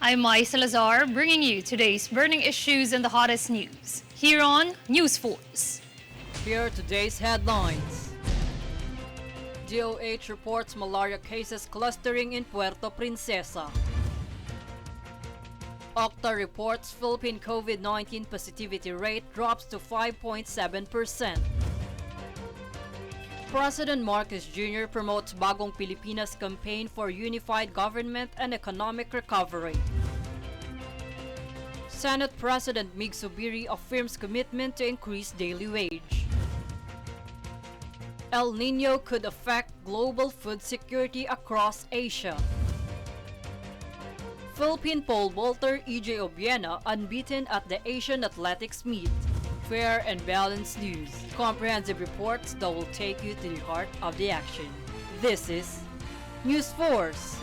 I'm Mai Salazar, bringing you today's burning issues and the hottest news here on Newsforce. Here are today's headlines. DOH reports malaria cases clustering in Puerto Princesa. OCTA reports Philippine COVID-19 positivity rate drops to 5.7%. President Marcos Jr. promotes Bagong Pilipinas campaign for unified government and economic recovery. Senate President Migz Zubiri affirms commitment to increase daily wage. El Niño could affect global food security across Asia. Philippine pole vaulter Obiena unbeaten at the Asian Athletics Meet. Fair and balanced news. Comprehensive reports that will take you to the heart of the action. This is Newsforce.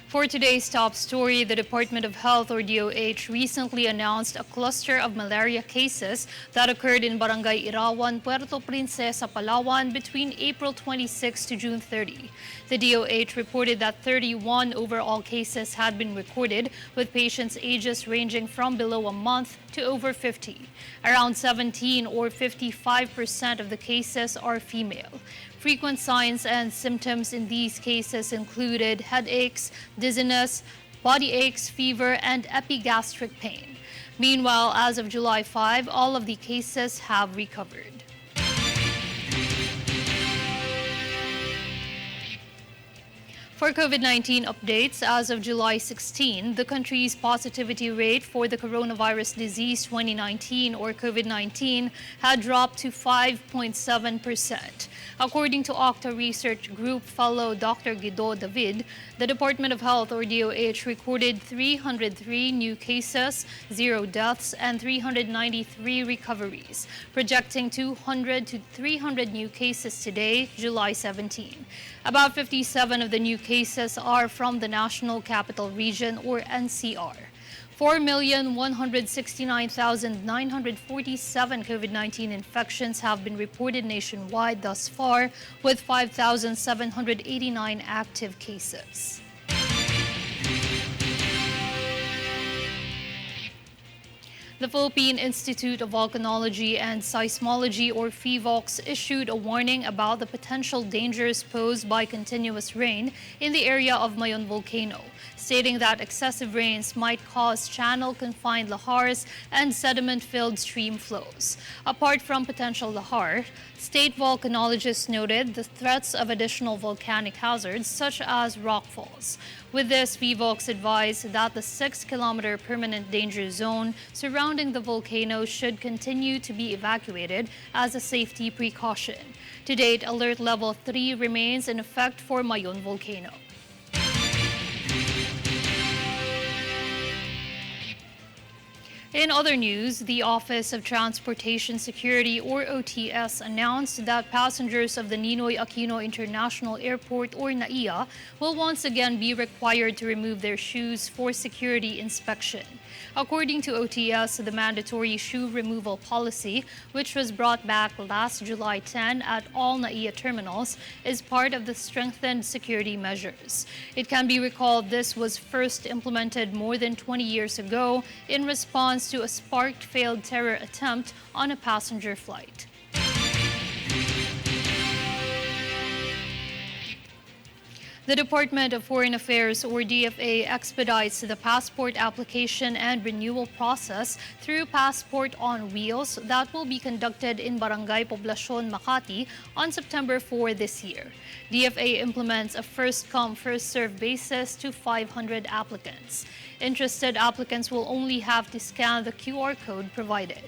For today's top story, the Department of Health or DOH recently announced a cluster of malaria cases that occurred in Barangay Irawan, Puerto Princesa, Palawan between April 26 to June 30. The DOH reported that 31 overall cases had been recorded, with patients' ages ranging from below a month to over 50. Around 17 or 55% of the cases are female. Frequent signs and symptoms in these cases included headaches, dizziness, body aches, fever, and epigastric pain. Meanwhile, as of July 5, all of the cases have recovered. For COVID-19 updates, as of July 16, the country's positivity rate for the coronavirus disease 2019 or COVID-19 had dropped to 5.7%. According to OCTA Research Group fellow Dr. Guido David, the Department of Health or DOH recorded 303 new cases, 0 deaths, and 393 recoveries, projecting 200 to 300 new cases today, July 17. About 57 of the new cases are from the National Capital Region or NCR. 4,169,947 COVID-19 infections have been reported nationwide thus far, with 5,789 active cases. The Philippine Institute of Volcanology and Seismology or PHIVOLCS issued a warning about the potential dangers posed by continuous rain in the area of Mayon volcano, stating that excessive rains might cause channel-confined lahars and sediment-filled stream flows. Apart from potential lahar, state volcanologists noted the threats of additional volcanic hazards such as rockfalls. With this, PHIVOLCS advised that the 6-kilometer permanent danger zone surrounding the volcano should continue to be evacuated as a safety precaution. To date, Alert Level 3 remains in effect for Mayon volcano. In other news, the Office of Transportation Security or OTS announced that passengers of the Ninoy Aquino International Airport or NAIA will once again be required to remove their shoes for security inspection. According to OTS, the mandatory shoe removal policy, which was brought back last July 10 at all NAIA terminals, is part of the strengthened security measures. It can be recalled this was first implemented more than 20 years ago in response to a sparked failed terror attempt on a passenger flight. The Department of Foreign Affairs or DFA expedites the passport application and renewal process through Passport on Wheels that will be conducted in Barangay Poblacion, Makati on September 4 this year. DFA implements a first-come, first-served basis to 500 applicants. Interested applicants will only have to scan the QR code provided.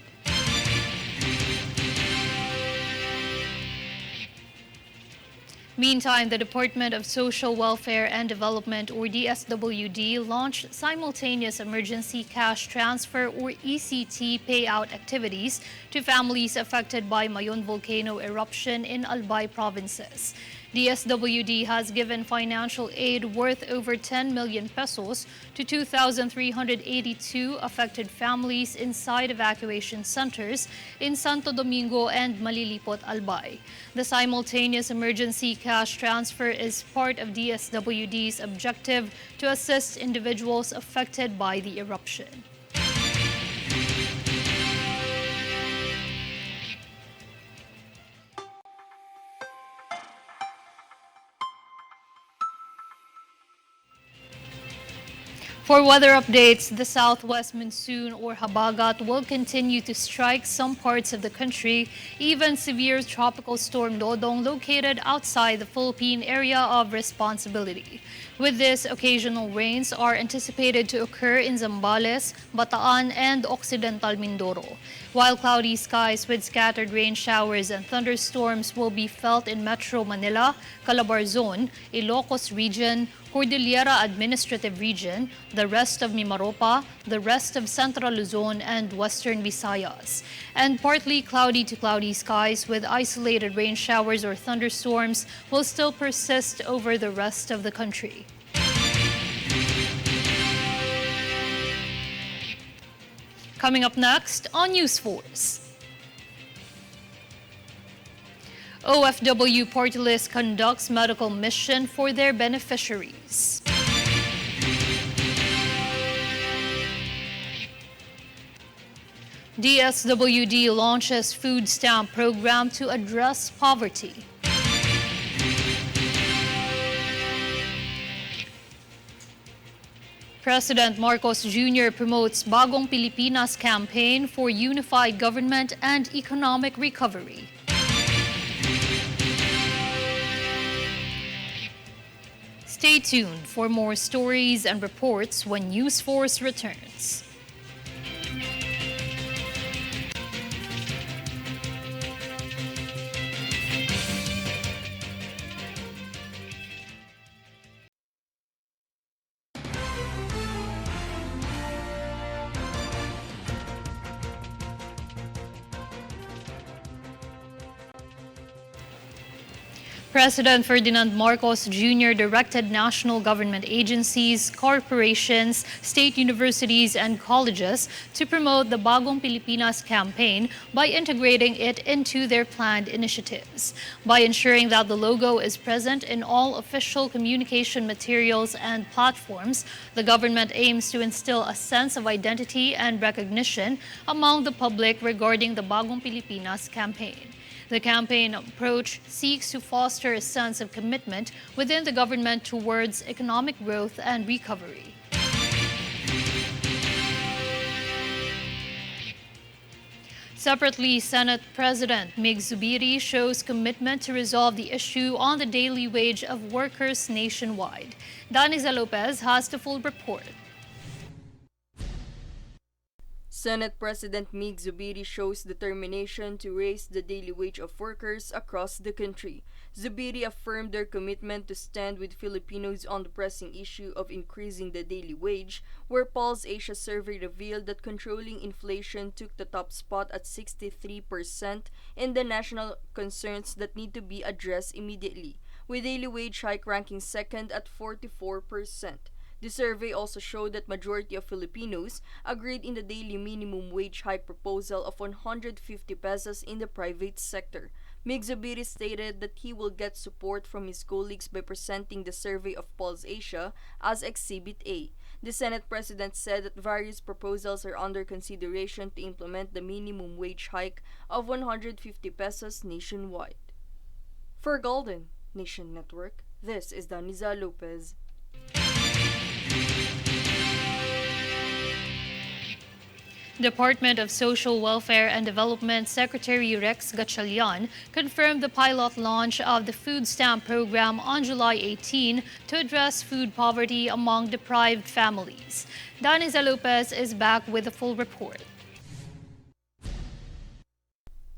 Meantime, the Department of Social Welfare and Development or DSWD launched simultaneous emergency cash transfer or ECT payout activities to families affected by Mayon volcano eruption in Albay provinces. DSWD has given financial aid worth over 10 million pesos to 2,382 affected families inside evacuation centers in Santo Domingo and Malilipot, Albay. The simultaneous emergency cash transfer is part of DSWD's objective to assist individuals affected by the eruption. For weather updates, the southwest monsoon or habagat will continue to strike some parts of the country. Even severe tropical storm Dodong located outside the Philippine area of responsibility. With this, occasional rains are anticipated to occur in Zambales, Bataan, and Occidental Mindoro, while cloudy skies with scattered rain showers and thunderstorms will be felt in Metro Manila, Calabarzon, Ilocos Region, Cordillera Administrative Region, the rest of Mimaropa, the rest of Central Luzon, and Western Visayas. And partly cloudy to cloudy skies with isolated rain showers or thunderstorms will still persist over the rest of the country. Coming up next on Newsforce. OFW party list conducts medical mission for their beneficiaries. DSWD launches food stamp program to address poverty. President Marcos Jr. promotes Bagong Pilipinas campaign for unified government and economic recovery. Stay tuned for more stories and reports when Newsforce returns. President Ferdinand Marcos Jr. directed national government agencies, corporations, state universities, and colleges to promote the Bagong Pilipinas campaign by integrating it into their planned initiatives. By ensuring that the logo is present in all official communication materials and platforms, the government aims to instill a sense of identity and recognition among the public regarding the Bagong Pilipinas campaign. The campaign approach seeks to foster a sense of commitment within the government towards economic growth and recovery. Separately, Senate President Migz Zubiri shows commitment to resolve the issue on the daily wage of workers nationwide. Daniza Lopez has the full report. Senate President Migz Zubiri shows determination to raise the daily wage of workers across the country. Zubiri affirmed their commitment to stand with Filipinos on the pressing issue of increasing the daily wage, where Pulse Asia survey revealed that controlling inflation took the top spot at 63% in the national concerns that need to be addressed immediately, with daily wage hike ranking second at 44%. The survey also showed that majority of Filipinos agreed in the daily minimum wage hike proposal of 150 pesos in the private sector. Migz Zubiri stated that he will get support from his colleagues by presenting the survey of Pulse Asia as Exhibit A. The Senate President said that various proposals are under consideration to implement the minimum wage hike of 150 pesos nationwide. For Golden Nation Network, this is Daniza Lopez. Department of Social Welfare and Development Secretary Rex Gatchalian confirmed the pilot launch of the food stamp program on July 18 to address food poverty among deprived families. Daniza Lopez is back with a full report.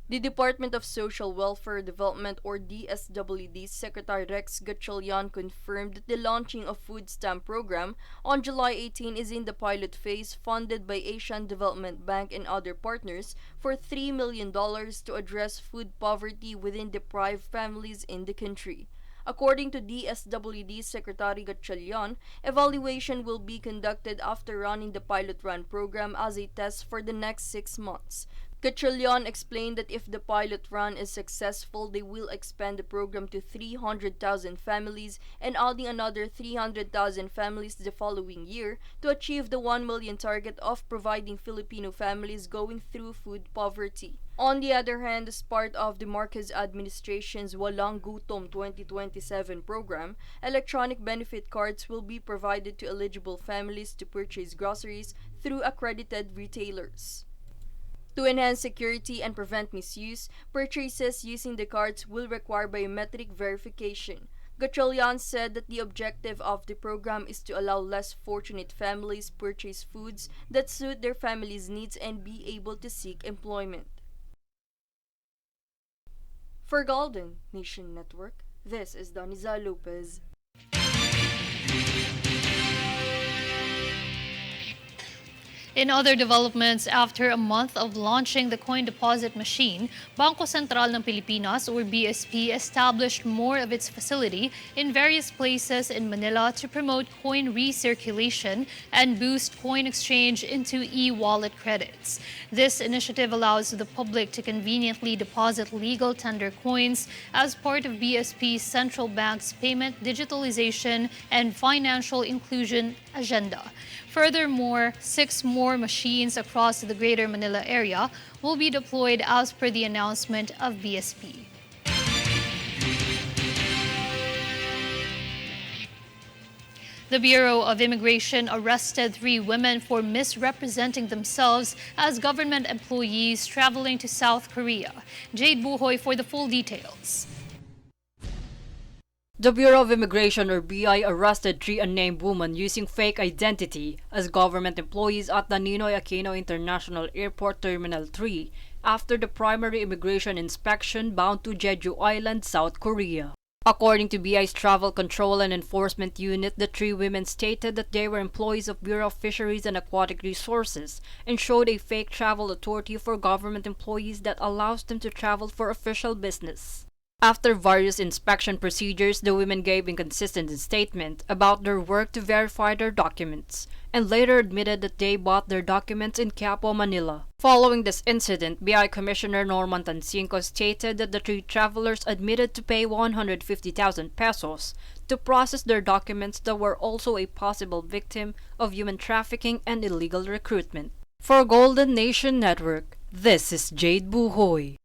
The Department of Social Welfare Development or DSWD Secretary Rex Gatchalian confirmed that the launching of food stamp program on July 18 is in the pilot phase funded by Asian Development Bank and other partners for $3 million to address food poverty within deprived families in the country. According to DSWD Secretary Gatchalian, evaluation will be conducted after running the pilot run program as a test for the next 6 months. Gatchalian explained that if the pilot run is successful, they will expand the program to 300,000 families and adding another 300,000 families the following year to achieve the 1 million target of providing Filipino families going through food poverty. On the other hand, as part of the Marcos administration's Walang Gutom 2027 program, electronic benefit cards will be provided to eligible families to purchase groceries through accredited retailers. To enhance security and prevent misuse, purchases using the cards will require biometric verification. Gatchalian said that the objective of the program is to allow less fortunate families purchase foods that suit their family's needs and be able to seek employment. For Golden Nation Network, this is Doniza Lopez. In other developments, after a month of launching the coin deposit machine, Bangko Sentral ng Pilipinas or BSP established more of its facility in various places in Manila to promote coin recirculation and boost coin exchange into e-wallet credits. This initiative allows the public to conveniently deposit legal tender coins as part of BSP's central bank's payment digitalization and financial inclusion agenda. Furthermore, 6 more machines across the Greater Manila area will be deployed as per the announcement of BSP. The Bureau of Immigration arrested 3 women for misrepresenting themselves as government employees traveling to South Korea. Jade Buhoy for the full details. The Bureau of Immigration or BI arrested 3 unnamed women using fake identity as government employees at the Ninoy Aquino International Airport Terminal 3 after the primary immigration inspection bound to Jeju Island, South Korea. According to BI's Travel Control and Enforcement Unit, the 3 women stated that they were employees of Bureau of Fisheries and Aquatic Resources and showed a fake travel authority for government employees that allows them to travel for official business. After various inspection procedures, the women gave inconsistent statements about their work to verify their documents, and later admitted that they bought their documents in Quiapo, Manila. Following this incident, BI Commissioner Norman Tancinco stated that the 3 travelers admitted to pay 150,000 pesos to process their documents that were also a possible victim of human trafficking and illegal recruitment. For Golden Nation Network, this is Jade Buhoy.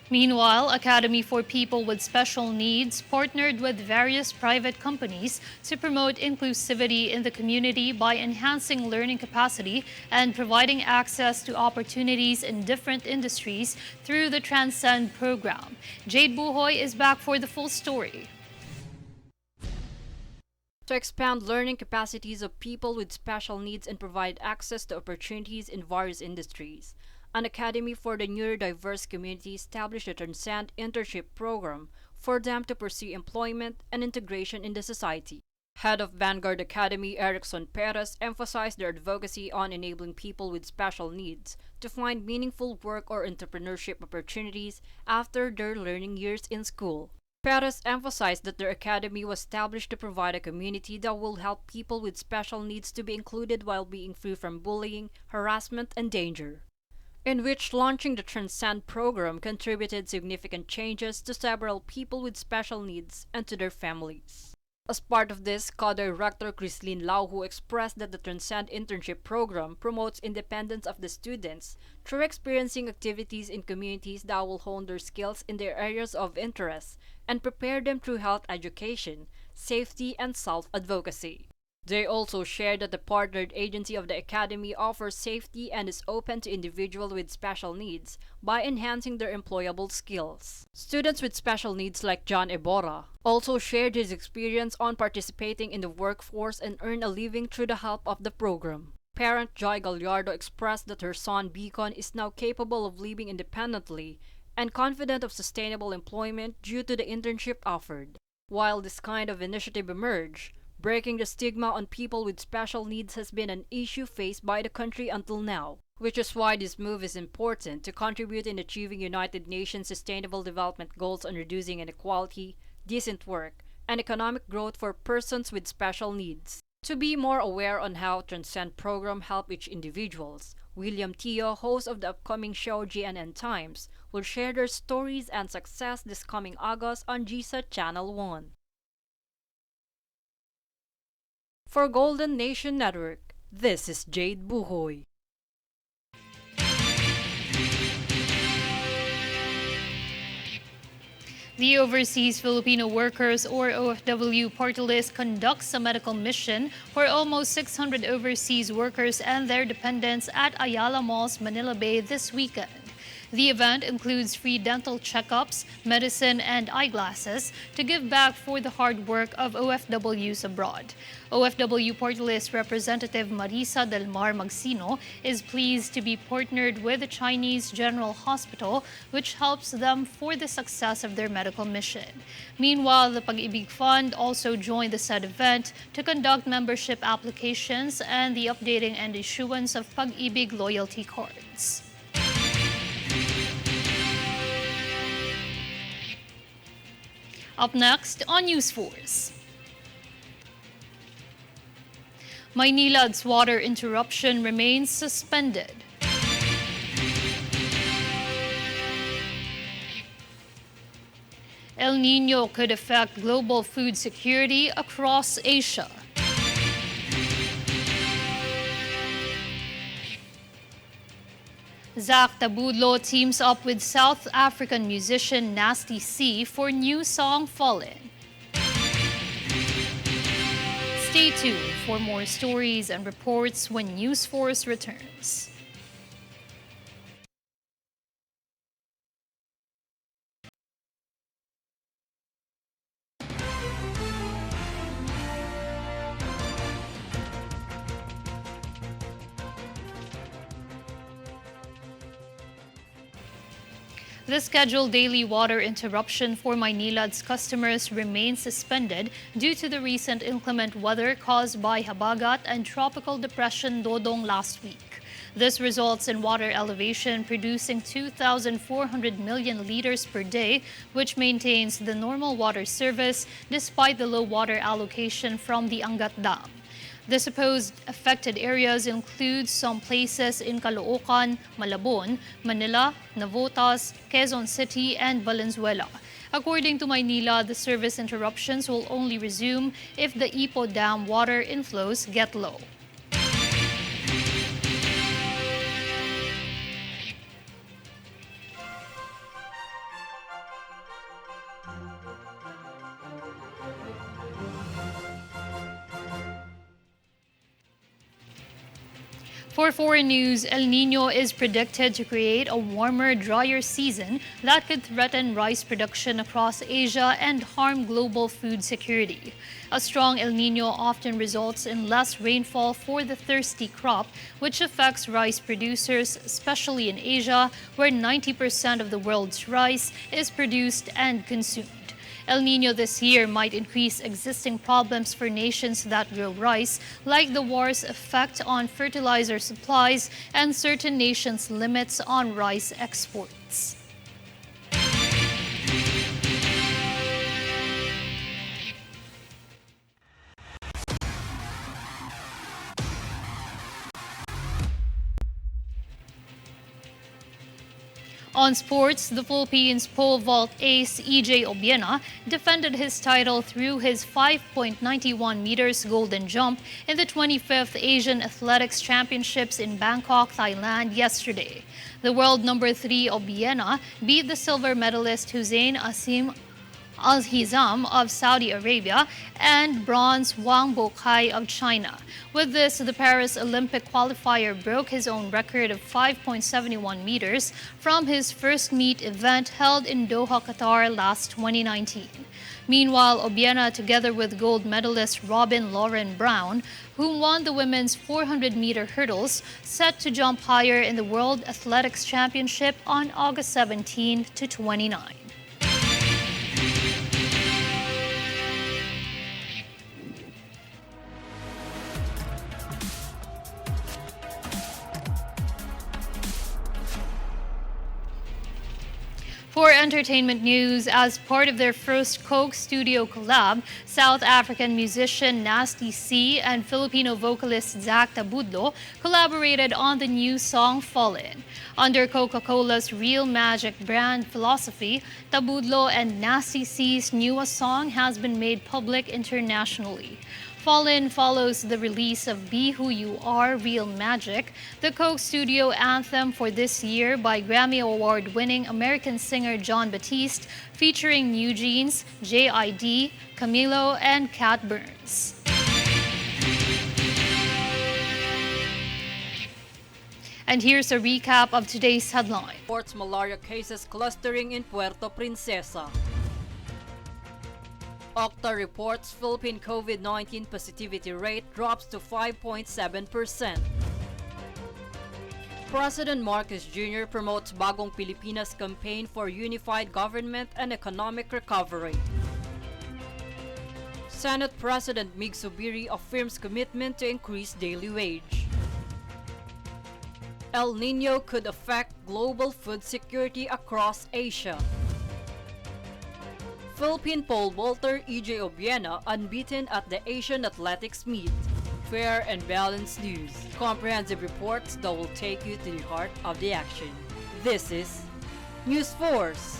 Meanwhile, Academy for People with Special Needs partnered with various private companies to promote inclusivity in the community by enhancing learning capacity and providing access to opportunities in different industries through the Transcend program. Jade Buhoy is back for the full story. To expand learning capacities of people with special needs and provide access to opportunities in various industries, an Academy for the Neurodiverse Community established a Transcend internship program for them to pursue employment and integration in the society. Head of Vanguard Academy, Erickson Perez, emphasized their advocacy on enabling people with special needs to find meaningful work or entrepreneurship opportunities after their learning years in school. Perez emphasized that their academy was established to provide a community that will help people with special needs to be included while being free from bullying, harassment, and danger, in which launching the Transcend program contributed significant changes to several people with special needs and to their families. As part of this, Co-Director Crislin Lauhu expressed that the Transcend internship program promotes independence of the students through experiencing activities in communities that will hone their skills in their areas of interest and prepare them through health education, safety, and self-advocacy. They also shared that the partnered agency of the Academy offers safety and is open to individuals with special needs by enhancing their employable skills. Students with special needs like John Ebora also shared his experience on participating in the workforce and earn a living through the help of the program. Parent Joy Gallardo expressed that her son Beacon is now capable of living independently and confident of sustainable employment due to the internship offered. While this kind of initiative emerged, breaking the stigma on people with special needs has been an issue faced by the country until now. which is why this move is important to contribute in achieving United Nations Sustainable Development Goals on reducing inequality, decent work, and economic growth for persons with special needs. To be more aware on how Transcend program help each individuals, William Teo, host of the upcoming show GNN Times, will share their stories and success this coming August on GSA Channel 1. For Golden Nation Network, this is Jade Buhoy. The Overseas Filipino Workers or OFW party list conducts a medical mission for almost 600 overseas workers and their dependents at Ayala Mall's Manila Bay this weekend. The event includes free dental checkups, medicine, and eyeglasses to give back for the hard work of OFWs abroad. OFW Party List Representative Marisa Del Mar Magsino is pleased to be partnered with the Chinese General Hospital, which helps them for the success of their medical mission. Meanwhile, the Pag-ibig Fund also joined the said event to conduct membership applications and the updating and issuance of Pag-ibig loyalty cards. Up next on Newsforce. Maynilad's water interruption remains suspended. El Niño could affect global food security across Asia. Zach Tabudlo teams up with South African musician Nasty C for new song Fallin'. Stay tuned for more stories and reports when Newsforce returns. The scheduled daily water interruption for Maynilad's customers remains suspended due to the recent inclement weather caused by Habagat and Tropical Depression Dodong last week. This results in water elevation producing 2,400 million liters per day, which maintains the normal water service despite the low water allocation from the Angat Dam. The supposed affected areas include some places in Caloocan, Malabon, Manila, Navotas, Quezon City, and Valenzuela. According to Maynila, the service interruptions will only resume if the Ipo Dam water inflows get low. For foreign news, El Niño is predicted to create a warmer, drier season that could threaten rice production across Asia and harm global food security. A strong El Niño often results in less rainfall for the thirsty crop, which affects rice producers, especially in Asia, where 90% of the world's rice is produced and consumed. El Niño this year might increase existing problems for nations that grow rice, like the war's effect on fertilizer supplies and certain nations' limits on rice exports. On sports, the Philippines pole vault ace EJ Obiena defended his title through his 5.91 meters golden jump in the 25th Asian Athletics Championships in Bangkok, Thailand yesterday. The world number 3 Obiena beat the silver medalist Hussein Asim Al-Hizam of Saudi Arabia and bronze Wang Bokai of China. With this, the Paris Olympic qualifier broke his own record of 5.71 meters from his first meet event held in Doha, Qatar last 2019. Meanwhile, Obiena, together with gold medalist Robin Lauren Brown, who won the women's 400-meter hurdles, set to jump higher in the World Athletics Championship on August 17 to 29. For entertainment news, as part of their first Coke studio collab, South African musician Nasty C and Filipino vocalist Zach Tabudlo collaborated on the new song Fallin'. Under Coca-Cola's Real Magic brand philosophy, Tabudlo and Nasty C's newest song has been made public internationally. Fallin' follows the release of Be Who You Are, Real Magic, the Coke studio anthem for this year by Grammy Award-winning American singer Jon Batiste, featuring New Jeans, J.I.D., Camilo, and Cat Burns. And here's a recap of today's headline. Reports malaria cases clustering in Puerto, Princesa. OCTA reports Philippine COVID-19 positivity rate drops to 5.7%. President Marcos Jr. promotes Bagong Pilipinas campaign for unified government and economic recovery. Senate President Migz Zubiri affirms commitment to increase daily wage. El Niño could affect global food security across Asia. Philippine pole vaulter Obiena unbeaten at the Asian Athletics Meet. Fair and balanced news. Comprehensive reports that will take you to the heart of the action. This is Newsforce.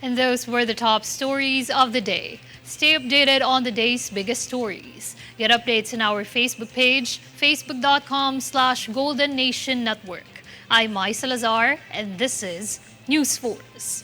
And those were the top stories of the day. Stay updated on the day's biggest stories. Get updates on our Facebook page, facebook.com/Golden Nation Network. I'm Mai Salazar, and this is Newsforce.